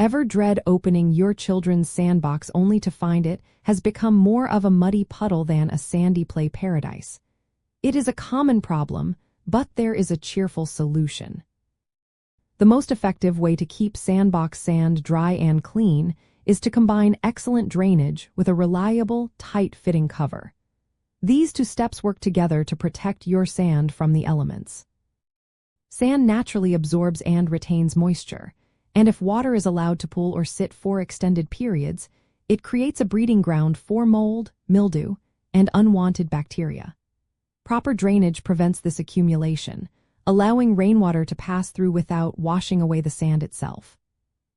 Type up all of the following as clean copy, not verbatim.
Ever dread opening your children's sandbox only to find it has become more of a muddy puddle than a sandy play paradise? It is a common problem, but there is a cheerful solution. The most effective way to keep sandbox sand dry and clean is to combine excellent drainage with a reliable, tight-fitting cover. These two steps work together to protect your sand from the elements. Sand naturally absorbs and retains moisture, and if water is allowed to pool or sit for extended periods, it creates a breeding ground for mold, mildew, and unwanted bacteria. Proper drainage prevents this accumulation, allowing rainwater to pass through without washing away the sand itself.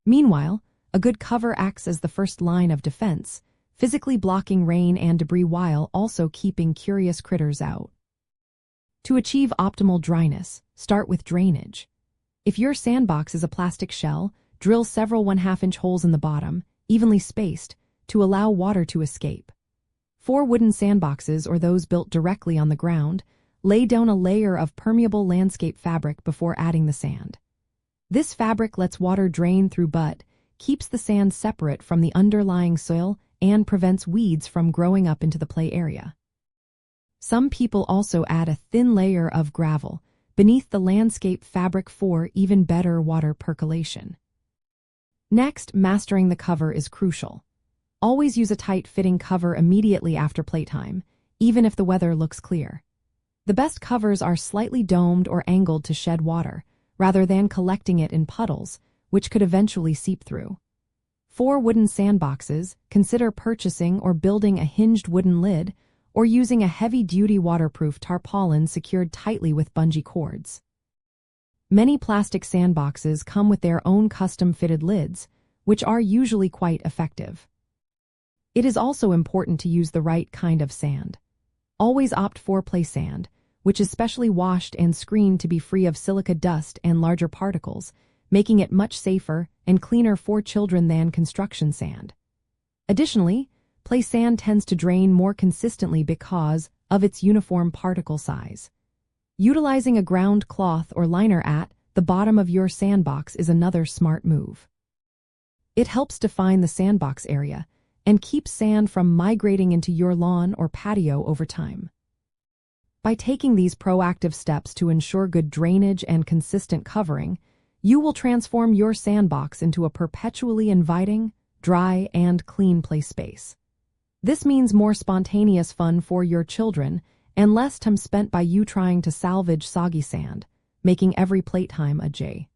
Meanwhile, a good cover acts as the first line of defense, physically blocking rain and debris while also keeping curious critters out. To achieve optimal dryness, start with drainage. If your sandbox is a plastic shell, drill several 1/2-inch holes in the bottom, evenly spaced, to allow water to escape. For wooden sandboxes or those built directly on the ground, lay down a layer of permeable landscape fabric before adding the sand. This fabric lets water drain through but keeps the sand separate from the underlying soil and prevents weeds from growing up into the play area. Some people also add a thin layer of gravel beneath the landscape fabric for even better water percolation. Next, mastering the cover is crucial. Always use a tight-fitting cover immediately after playtime, even if the weather looks clear. The best covers are slightly domed or angled to shed water, rather than collecting it in puddles, which could eventually seep through. For wooden sandboxes, consider purchasing or building a hinged wooden lid or using a heavy-duty waterproof tarpaulin secured tightly with bungee cords. Many plastic sandboxes come with their own custom-fitted lids, which are usually quite effective. It is also important to use the right kind of sand. Always opt for play sand, which is specially washed and screened to be free of silica dust and larger particles, making it much safer and cleaner for children than construction sand. Additionally, play sand tends to drain more consistently because of its uniform particle size. Utilizing a ground cloth or liner at the bottom of your sandbox is another smart move. It helps define the sandbox area and keeps sand from migrating into your lawn or patio over time. By taking these proactive steps to ensure good drainage and consistent covering, you will transform your sandbox into a perpetually inviting, dry, and clean play space. This means more spontaneous fun for your children and less time spent by you trying to salvage soggy sand, making every playtime a J.